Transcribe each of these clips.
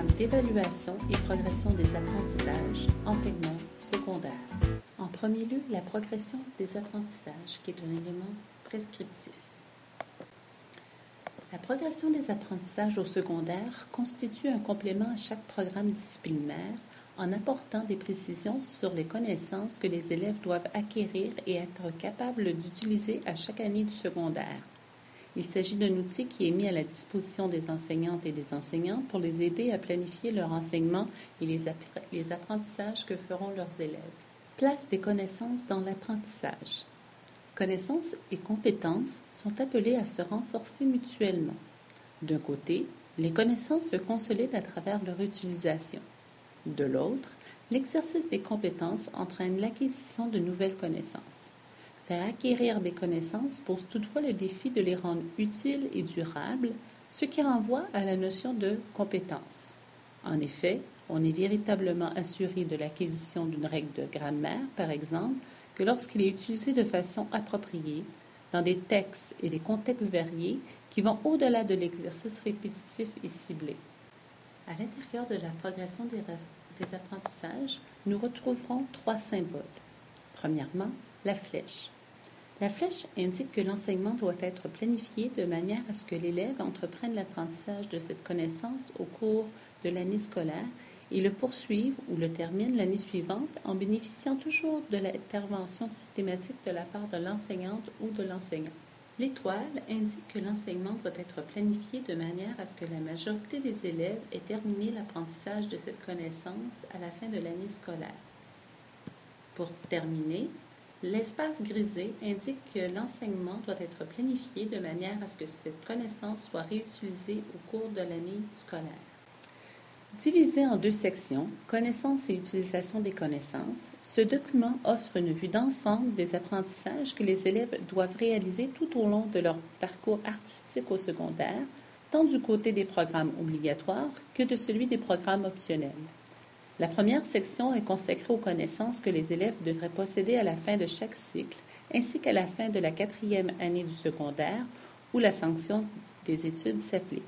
programme d'évaluation et progression des apprentissages, enseignement secondaire. En premier lieu, la progression des apprentissages, qui est un élément prescriptif. La progression des apprentissages au secondaire constitue un complément à chaque programme disciplinaire en apportant des précisions sur les connaissances que les élèves doivent acquérir et être capables d'utiliser à chaque année du secondaire. Il s'agit d'un outil qui est mis à la disposition des enseignantes et des enseignants pour les aider à planifier leur enseignement et les apprentissages que feront leurs élèves. Place des connaissances dans l'apprentissage. Connaissances et compétences sont appelées à se renforcer mutuellement. D'un côté, les connaissances se consolident à travers leur utilisation. De l'autre, l'exercice des compétences entraîne l'acquisition de nouvelles connaissances. Faire acquérir des connaissances pose toutefois le défi de les rendre utiles et durables, ce qui renvoie à la notion de compétence. En effet, on est véritablement assuré de l'acquisition d'une règle de grammaire, par exemple, que lorsqu'il est utilisé de façon appropriée, dans des textes et des contextes variés qui vont au-delà de l'exercice répétitif et ciblé. À l'intérieur de la progression des apprentissages, nous retrouverons 3 symboles. Premièrement, la flèche. La flèche indique que l'enseignement doit être planifié de manière à ce que l'élève entreprenne l'apprentissage de cette connaissance au cours de l'année scolaire et le poursuive ou le termine l'année suivante en bénéficiant toujours de l'intervention systématique de la part de l'enseignante ou de l'enseignant. L'étoile indique que l'enseignement doit être planifié de manière à ce que la majorité des élèves aient terminé l'apprentissage de cette connaissance à la fin de l'année scolaire. Pour terminer, l'espace grisé indique que l'enseignement doit être planifié de manière à ce que cette connaissance soit réutilisée au cours de l'année scolaire. Divisé en 2 sections, connaissances et utilisation des connaissances, ce document offre une vue d'ensemble des apprentissages que les élèves doivent réaliser tout au long de leur parcours artistique au secondaire, tant du côté des programmes obligatoires que de celui des programmes optionnels. La première section est consacrée aux connaissances que les élèves devraient posséder à la fin de chaque cycle, ainsi qu'à la fin de la 4e année du secondaire, où la sanction des études s'applique.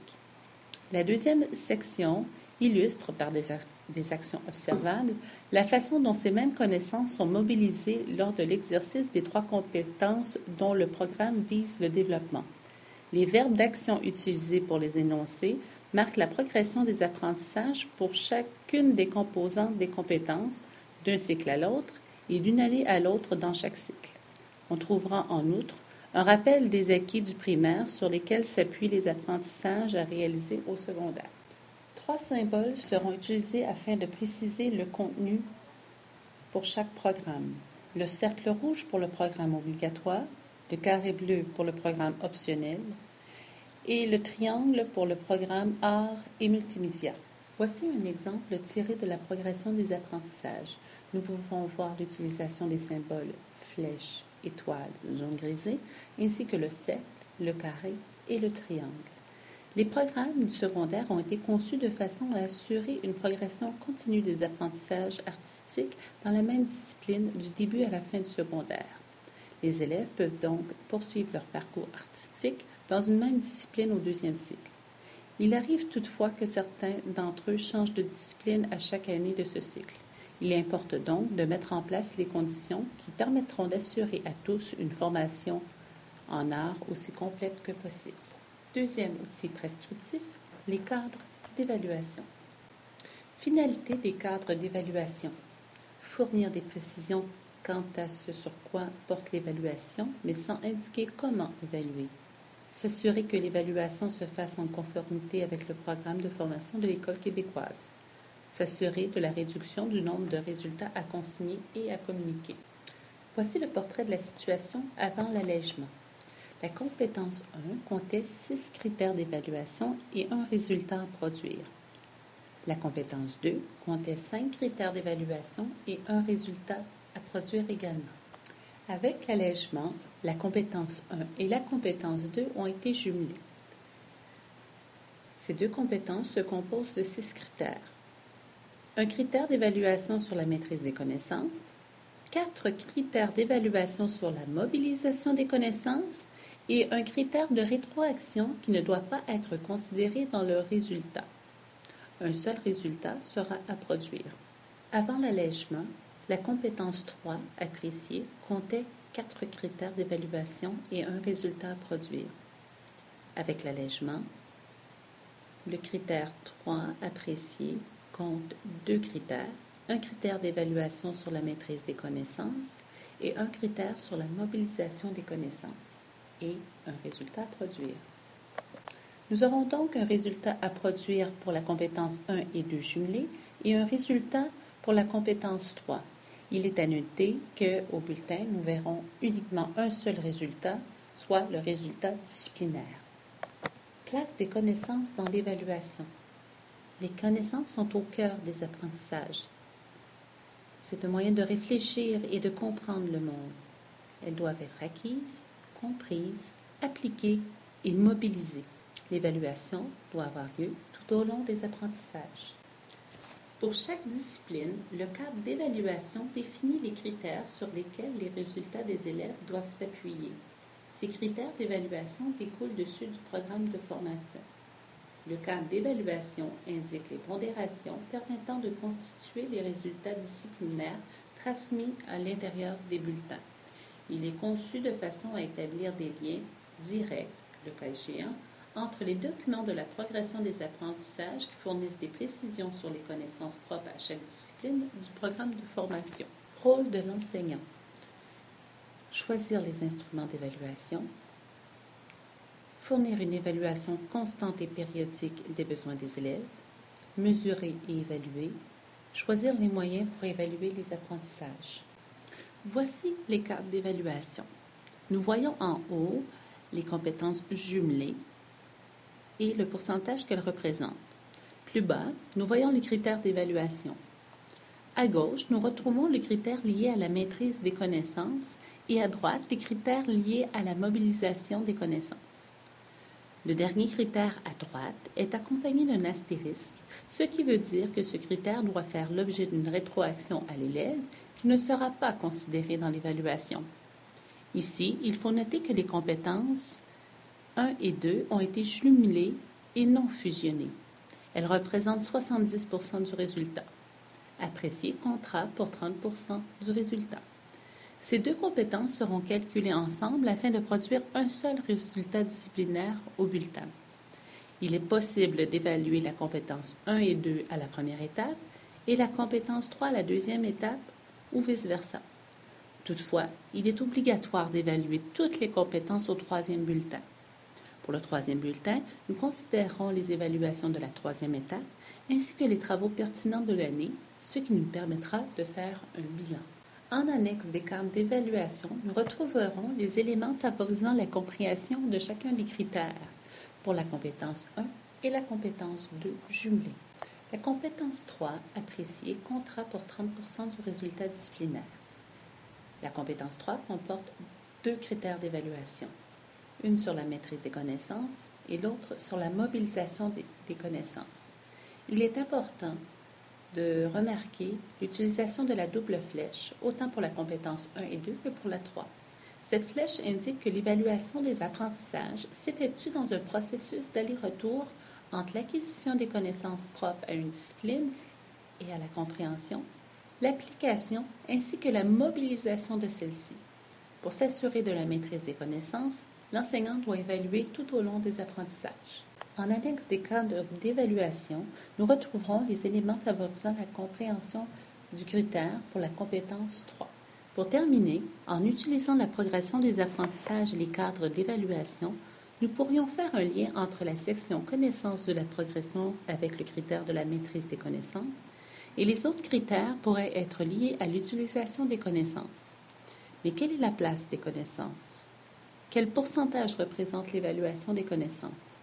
La deuxième section illustre, par des actions observables, la façon dont ces mêmes connaissances sont mobilisées lors de l'exercice des 3 compétences dont le programme vise le développement. Les verbes d'action utilisés pour les énoncer marquent la progression des apprentissages pour chacune des composantes des compétences, d'un cycle à l'autre et d'une année à l'autre dans chaque cycle. On trouvera en outre un rappel des acquis du primaire sur lesquels s'appuient les apprentissages à réaliser au secondaire. 3 symboles seront utilisés afin de préciser le contenu pour chaque programme. Le cercle rouge pour le programme obligatoire, le carré bleu pour le programme optionnel et le triangle pour le programme art et multimédia. Voici un exemple tiré de la progression des apprentissages. Nous pouvons voir l'utilisation des symboles flèche, étoile, zone grisée, ainsi que le cercle, le carré et le triangle. Les programmes du secondaire ont été conçus de façon à assurer une progression continue des apprentissages artistiques dans la même discipline du début à la fin du secondaire. Les élèves peuvent donc poursuivre leur parcours artistique dans une même discipline au 2e cycle. Il arrive toutefois que certains d'entre eux changent de discipline à chaque année de ce cycle. Il importe donc de mettre en place les conditions qui permettront d'assurer à tous une formation en art aussi complète que possible. Deuxième outil prescriptif, les cadres d'évaluation. Finalité des cadres d'évaluation. Fournir des précisions quant à ce sur quoi porte l'évaluation, mais sans indiquer comment évaluer. S'assurer que l'évaluation se fasse en conformité avec le programme de formation de l'École québécoise. S'assurer de la réduction du nombre de résultats à consigner et à communiquer. Voici le portrait de la situation avant l'allègement. La compétence 1 comptait 6 critères d'évaluation et un résultat à produire. La compétence 2 comptait 5 critères d'évaluation et un résultat à produire également. Avec l'allègement, la compétence 1 et la compétence 2 ont été jumelées. Ces 2 compétences se composent de 6 critères. Un critère d'évaluation sur la maîtrise des connaissances, 4 critères d'évaluation sur la mobilisation des connaissances et un critère de rétroaction qui ne doit pas être considéré dans le résultat. Un seul résultat sera à produire. Avant l'allègement, la compétence 3, appréciée, comptait 4 critères d'évaluation et un résultat à produire. Avec l'allègement, le critère 3, apprécié, compte 2 critères, un critère d'évaluation sur la maîtrise des connaissances et un critère sur la mobilisation des connaissances et un résultat à produire. Nous aurons donc un résultat à produire pour la compétence 1 et 2 jumelée et un résultat pour la compétence 3. Il est à noter qu'au bulletin, nous verrons uniquement un seul résultat, soit le résultat disciplinaire. Place des connaissances dans l'évaluation. Les connaissances sont au cœur des apprentissages. C'est un moyen de réfléchir et de comprendre le monde. Elles doivent être acquises, comprises, appliquées et mobilisées. L'évaluation doit avoir lieu tout au long des apprentissages. Pour chaque discipline, le cadre d'évaluation définit les critères sur lesquels les résultats des élèves doivent s'appuyer. Ces critères d'évaluation découlent de ceux du programme de formation. Le cadre d'évaluation indique les pondérations permettant de constituer les résultats disciplinaires transmis à l'intérieur des bulletins. Il est conçu de façon à établir des liens directs, le cas échéant, entre les documents de la progression des apprentissages qui fournissent des précisions sur les connaissances propres à chaque discipline du programme de formation. Rôle de l'enseignant. Choisir les instruments d'évaluation. Fournir une évaluation constante et périodique des besoins des élèves. Mesurer et évaluer. Choisir les moyens pour évaluer les apprentissages. Voici les cadres d'évaluation. Nous voyons en haut les compétences jumelées et le pourcentage qu'elles représentent. Plus bas, nous voyons les critères d'évaluation. À gauche, nous retrouvons les critères liés à la maîtrise des connaissances et à droite, les critères liés à la mobilisation des connaissances. Le dernier critère à droite est accompagné d'un astérisque, ce qui veut dire que ce critère doit faire l'objet d'une rétroaction à l'élève qui ne sera pas considérée dans l'évaluation. Ici, il faut noter que les compétences 1 et 2 ont été jumelées et non fusionnées. Elles représentent 70% du résultat. Apprécié comptera pour 30% du résultat. Ces deux compétences seront calculées ensemble afin de produire un seul résultat disciplinaire au bulletin. Il est possible d'évaluer la compétence 1 et 2 à la première étape et la compétence 3 à la deuxième étape ou vice-versa. Toutefois, il est obligatoire d'évaluer toutes les compétences au troisième bulletin. Pour le troisième bulletin, nous considérons les évaluations de la troisième étape ainsi que les travaux pertinents de l'année, ce qui nous permettra de faire un bilan. En annexe des cadres d'évaluation, nous retrouverons les éléments favorisant la compréhension de chacun des critères pour la compétence 1 et la compétence 2 jumelées. La compétence 3, appréciée, comptera pour 30% du résultat disciplinaire. La compétence 3 comporte 2 critères d'évaluation, une sur la maîtrise des connaissances et l'autre sur la mobilisation des connaissances. Il est important de remarquer l'utilisation de la double flèche, autant pour la compétence 1 et 2 que pour la 3. Cette flèche indique que l'évaluation des apprentissages s'effectue dans un processus d'aller-retour entre l'acquisition des connaissances propres à une discipline et à la compréhension, l'application ainsi que la mobilisation de celle-ci. Pour s'assurer de la maîtrise des connaissances, l'enseignant doit évaluer tout au long des apprentissages. En annexe des cadres d'évaluation, nous retrouverons les éléments favorisant la compréhension du critère pour la compétence 3. Pour terminer, en utilisant la progression des apprentissages et les cadres d'évaluation, nous pourrions faire un lien entre la section connaissances de la progression avec le critère de la maîtrise des connaissances et les autres critères pourraient être liés à l'utilisation des connaissances. Mais quelle est la place des connaissances? Quel pourcentage représente l'évaluation des connaissances?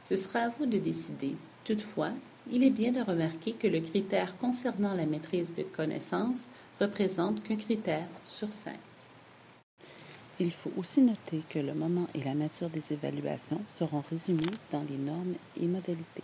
Ce sera à vous de décider. Toutefois, il est bien de remarquer que le critère concernant la maîtrise de connaissances représente qu'un critère sur 5. Il faut aussi noter que le moment et la nature des évaluations seront résumés dans les normes et modalités.